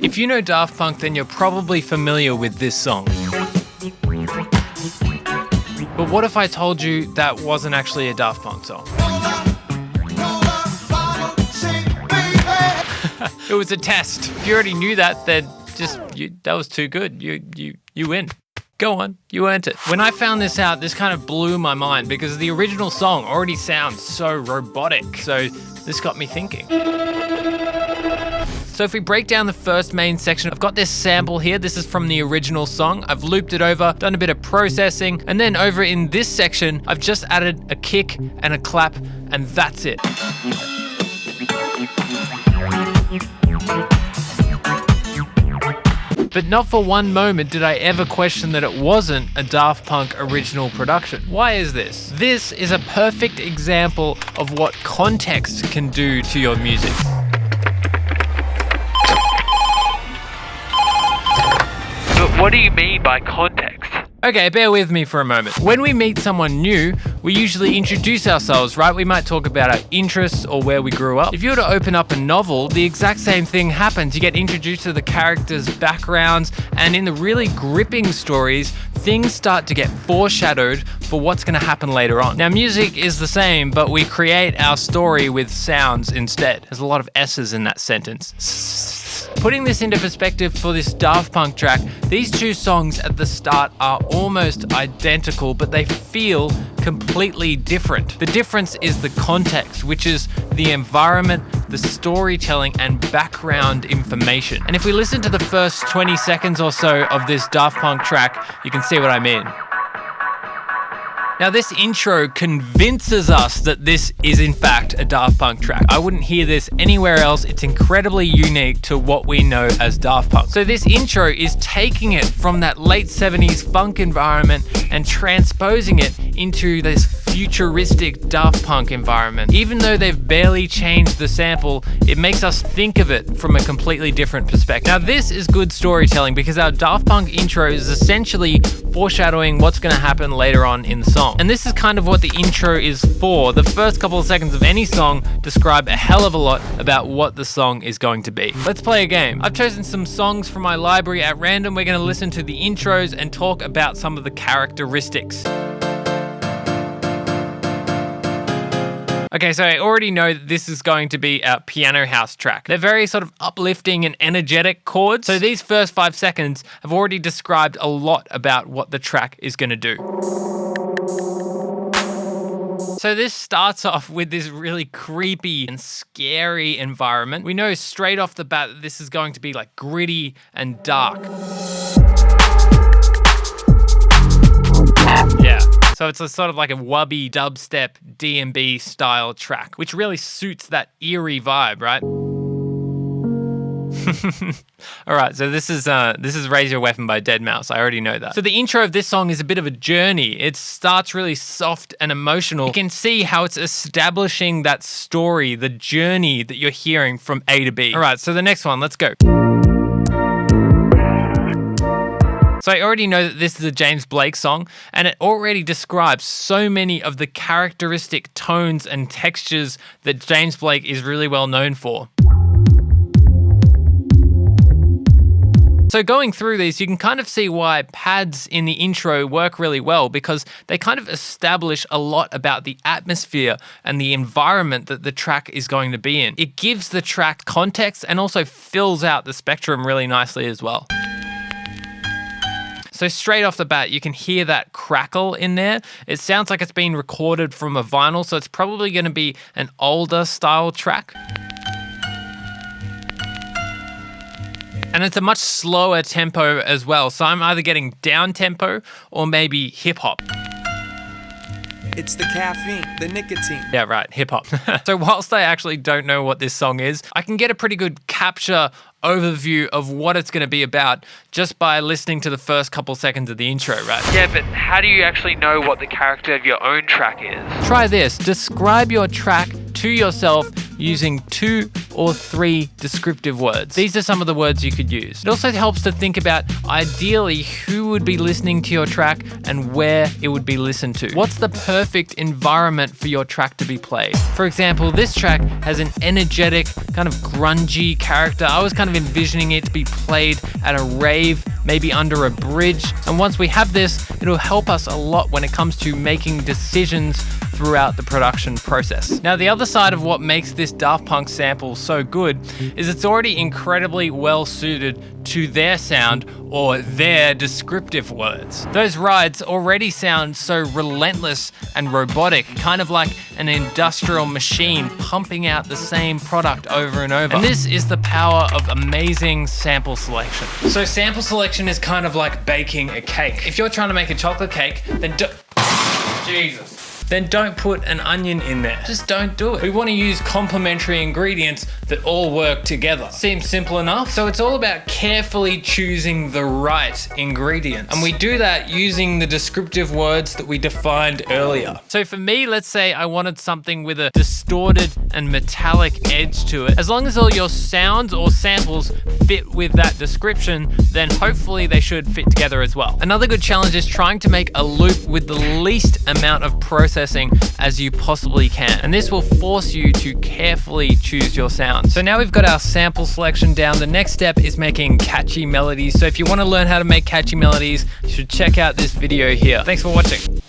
If you know Daft Punk, then you're probably familiar with this song. But what if I told you that wasn't actually a Daft Punk song? It was a test. If you already knew that, then that was too good. You win. Go on, you earned it. When I found this out, this kind of blew my mind because the original song already sounds so robotic. So this got me thinking. So if we break down the first main section, I've got this sample here. This is from the original song. I've looped it over, done a bit of processing, and then over in this section, I've just added a kick and a clap, and that's it. But not for one moment did I ever question that it wasn't a Daft Punk original production. Why is this? This is a perfect example of what context can do to your music. But what do you mean by context? Okay, bear with me for a moment. When we meet someone new, we usually introduce ourselves, right? We might talk about our interests or where we grew up. If you were to open up a novel, the exact same thing happens. You get introduced to the characters' backgrounds, and in the really gripping stories, things start to get foreshadowed for what's going to happen later on. Now, music is the same, but we create our story with sounds instead. There's a lot of S's in that sentence. Putting this into perspective for this Daft Punk track, these two songs at the start are almost identical, but they feel completely different. The difference is the context, which is the environment, the storytelling, and background information. And if we listen to the first 20 seconds or so of this Daft Punk track, you can see what I mean. Now, this intro convinces us that this is in fact a Daft Punk track. I wouldn't hear this anywhere else. It's incredibly unique to what we know as Daft Punk. So this intro is taking it from that late 70s funk environment and transposing it into this futuristic Daft Punk environment. Even though they've barely changed the sample, it makes us think of it from a completely different perspective. Now, this is good storytelling because our Daft Punk intro is essentially foreshadowing what's going to happen later on in the song. And this is kind of what the intro is for. The first couple of seconds of any song describe a hell of a lot about what the song is going to be. Let's play a game. I've chosen some songs from my library at random. We're going to listen to the intros and talk about some of the characteristics. Okay, so I already know that this is going to be a piano house track. They're very sort of uplifting and energetic chords. So these first 5 seconds have already described a lot about what the track is going to do. So this starts off with this really creepy and scary environment. We know straight off the bat that this is going to be like gritty and dark. Yeah. So it's a sort of like a wubby dubstep D&B style track, which really suits that eerie vibe, right? All right, so this is Raise Your Weapon by Deadmau5. I already know that. So the intro of this song is a bit of a journey. It starts really soft and emotional. You can see how it's establishing that story, the journey that you're hearing from A to B. All right, so the next one, let's go. So I already know that this is a James Blake song, and it already describes so many of the characteristic tones and textures that James Blake is really well known for. So going through these, you can kind of see why pads in the intro work really well because they kind of establish a lot about the atmosphere and the environment that the track is going to be in. It gives the track context and also fills out the spectrum really nicely as well. So straight off the bat, you can hear that crackle in there. It sounds like it's been recorded from a vinyl, so it's probably going to be an older style track. And it's a much slower tempo as well. So I'm either getting down tempo or maybe hip hop. It's the caffeine, the nicotine. Yeah, right, hip hop. So whilst I actually don't know what this song is, I can get a pretty good capture overview of what it's going to be about just by listening to the first couple seconds of the intro, right? Yeah, but how do you actually know what the character of your own track is? Try this. Describe your track to yourself using 2 or 3 descriptive words. These are some of the words you could use. It also helps to think about ideally who would be listening to your track and where it would be listened to. What's the perfect environment for your track to be played? For example, this track has an energetic, kind of grungy character. I was kind of envisioning it to be played at a rave, maybe under a bridge. And once we have this, it'll help us a lot when it comes to making decisions throughout the production process. Now, the other side of what makes this Daft Punk sample so good is it's already incredibly well suited to their sound or their descriptive words. Those rides already sound so relentless and robotic, kind of like an industrial machine pumping out the same product over and over. And this is the power of amazing sample selection. So sample selection is kind of like baking a cake. If you're trying to make a chocolate cake, then then don't put an onion in there. Just don't do it. We want to use complementary ingredients that all work together. Seems simple enough? So it's all about carefully choosing the right ingredients. And we do that using the descriptive words that we defined earlier. So for me, let's say I wanted something with a distorted and metallic edge to it. As long as all your sounds or samples fit with that description, then hopefully they should fit together as well. Another good challenge is trying to make a loop with the least amount of processing as you possibly can. And this will force you to carefully choose your sounds. So now we've got our sample selection down. The next step is making catchy melodies. So if you want to learn how to make catchy melodies, you should check out this video here. Thanks for watching.